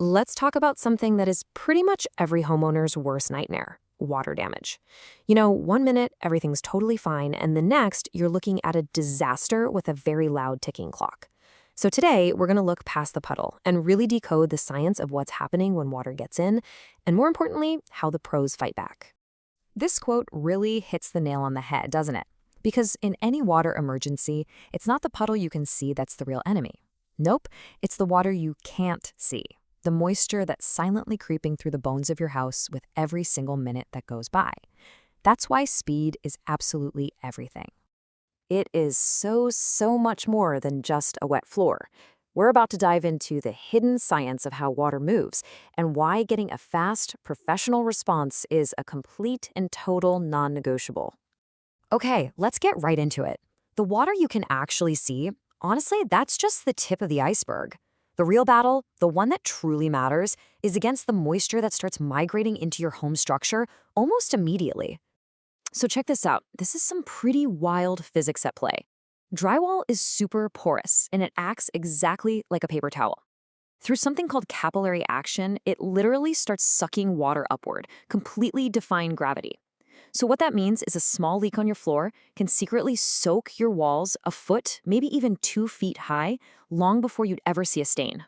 Let's talk about something that is pretty much every homeowner's worst nightmare: water damage. One minute everything's totally fine, and the next you're looking at a disaster with a very loud ticking clock. So today we're going to look past the puddle and really decode the science of what's happening when water gets in, and more importantly, how the pros fight back. This quote really hits the nail on the head, doesn't it? Because in any water emergency, it's not the puddle you can see that's the real enemy. Nope, it's the water you can't see. The moisture that's silently creeping through the bones of your house with every single minute that goes by. That's why speed is absolutely everything. It is so much more than just a wet floor. We're about to dive into the hidden science of how water moves and why getting a fast, professional response is a complete and total non-negotiable. Okay, let's get right into it. The water you can actually see, honestly, that's just the tip of the iceberg. The real battle, the one that truly matters, is against the moisture that starts migrating into your home structure almost immediately. So check this out. This is some pretty wild physics at play. Drywall is super porous, and it acts exactly like a paper towel. Through something called capillary action, it literally starts sucking water upward, completely defying gravity. So what that means is a small leak on your floor can secretly soak your walls a foot, maybe even 2 feet high, long before you'd ever see a stain.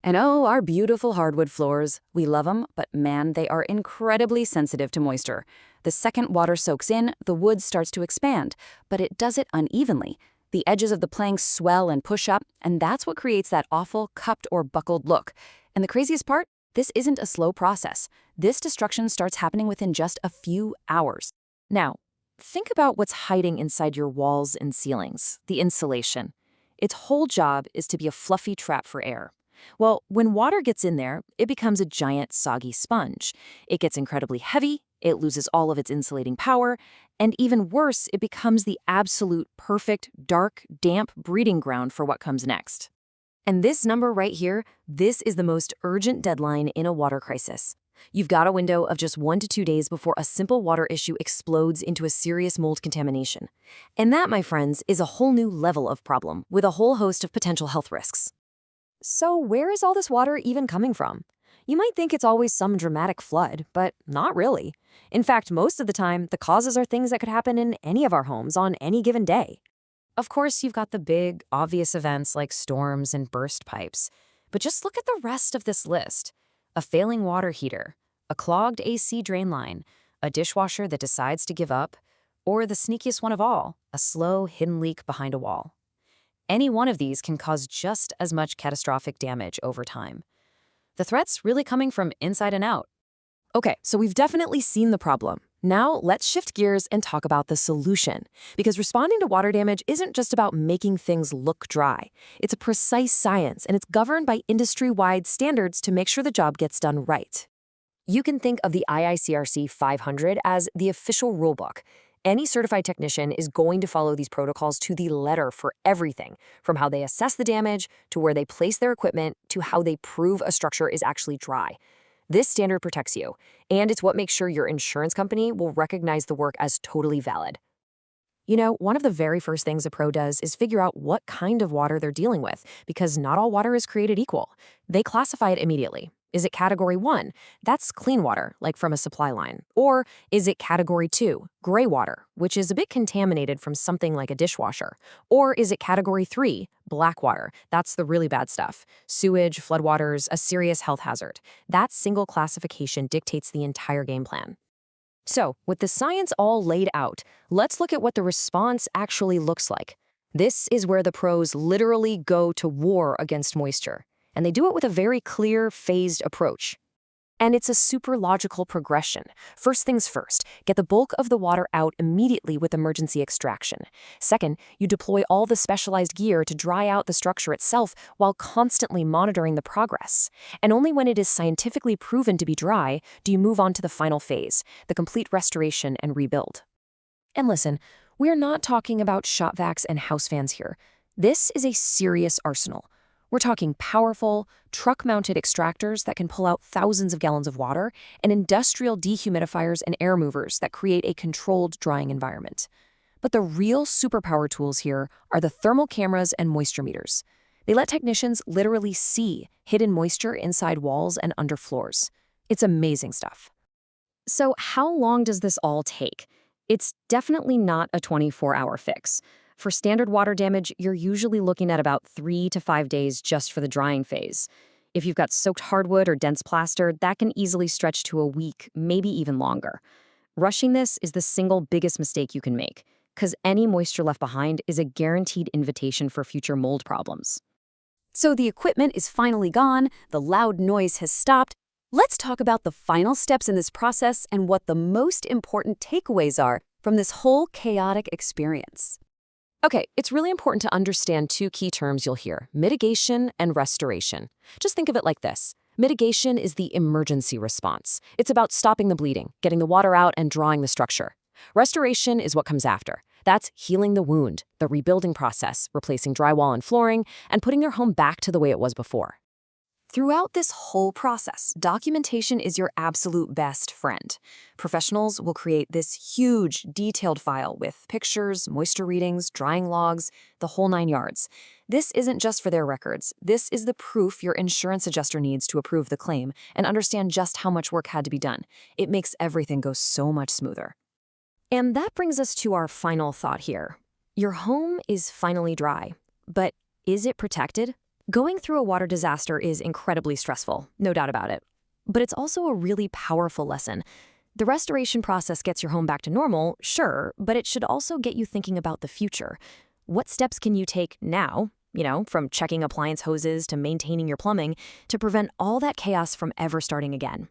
And oh, our beautiful hardwood floors. We love them, but man, they are incredibly sensitive to moisture. The second water soaks in, the wood starts to expand, but it does it unevenly. The edges of the planks swell and push up, and that's what creates that awful cupped or buckled look. And the craziest part? This isn't a slow process. This destruction starts happening within just a few hours. Now, think about what's hiding inside your walls and ceilings, the insulation. Its whole job is to be a fluffy trap for air. Well, when water gets in there, it becomes a giant soggy sponge. It gets incredibly heavy, it loses all of its insulating power, and even worse, it becomes the absolute perfect, dark, damp breeding ground for what comes next. And this number right here, this is the most urgent deadline in a water crisis. You've got a window of just 1 to 2 days before a simple water issue explodes into a serious mold contamination. And that, my friends, is a whole new level of problem with a whole host of potential health risks. So where is all this water even coming from? You might think it's always some dramatic flood, but not really. In fact, most of the time, the causes are things that could happen in any of our homes on any given day. Of course, you've got the big, obvious events like storms and burst pipes. But just look at the rest of this list. A failing water heater, a clogged AC drain line, a dishwasher that decides to give up, or the sneakiest one of all, a slow, hidden leak behind a wall. Any one of these can cause just as much catastrophic damage over time. The threat's really coming from inside and out. Okay, so we've definitely seen the problem. Now let's shift gears and talk about the solution. Because responding to water damage isn't just about making things look dry. It's a precise science, and it's governed by industry-wide standards to make sure the job gets done right. You can think of the IICRC 500 as the official rulebook. Any certified technician is going to follow these protocols to the letter for everything, from how they assess the damage, to where they place their equipment, to how they prove a structure is actually dry. This standard protects you, and it's what makes sure your insurance company will recognize the work as totally valid. One of the very first things a pro does is figure out what kind of water they're dealing with, because not all water is created equal. They classify it immediately. Is it Category 1? That's clean water, like from a supply line. Or is it Category 2, gray water, which is a bit contaminated from something like a dishwasher? Or is it Category 3, black water? That's the really bad stuff. Sewage, floodwaters, a serious health hazard. That single classification dictates the entire game plan. So, with the science all laid out, let's look at what the response actually looks like. This is where the pros literally go to war against moisture. And they do it with a very clear, phased approach. And it's a super logical progression. First things first, get the bulk of the water out immediately with emergency extraction. Second, you deploy all the specialized gear to dry out the structure itself while constantly monitoring the progress. And only when it is scientifically proven to be dry do you move on to the final phase, the complete restoration and rebuild. And listen, we're not talking about shop vacs and house fans here. This is a serious arsenal. We're talking powerful, truck-mounted extractors that can pull out thousands of gallons of water, and industrial dehumidifiers and air movers that create a controlled drying environment. But the real superpower tools here are the thermal cameras and moisture meters. They let technicians literally see hidden moisture inside walls and under floors. It's amazing stuff. So how long does this all take? It's definitely not a 24-hour fix. For standard water damage, you're usually looking at about 3 to 5 days just for the drying phase. If you've got soaked hardwood or dense plaster, that can easily stretch to a week, maybe even longer. Rushing this is the single biggest mistake you can make, because any moisture left behind is a guaranteed invitation for future mold problems. So the equipment is finally gone, the loud noise has stopped. Let's talk about the final steps in this process and what the most important takeaways are from this whole chaotic experience. Okay, it's really important to understand two key terms you'll hear: mitigation and restoration. Just think of it like this. Mitigation is the emergency response. It's about stopping the bleeding, getting the water out, and drawing the structure. Restoration is what comes after. That's healing the wound, the rebuilding process, replacing drywall and flooring, and putting your home back to the way it was before. Throughout this whole process, documentation is your absolute best friend. Professionals will create this huge, detailed file with pictures, moisture readings, drying logs, the whole 9 yards. This isn't just for their records. This is the proof your insurance adjuster needs to approve the claim and understand just how much work had to be done. It makes everything go so much smoother. And that brings us to our final thought here. Your home is finally dry, but is it protected? Going through a water disaster is incredibly stressful, no doubt about it. But it's also a really powerful lesson. The restoration process gets your home back to normal, sure, but it should also get you thinking about the future. What steps can you take now, from checking appliance hoses to maintaining your plumbing, to prevent all that chaos from ever starting again?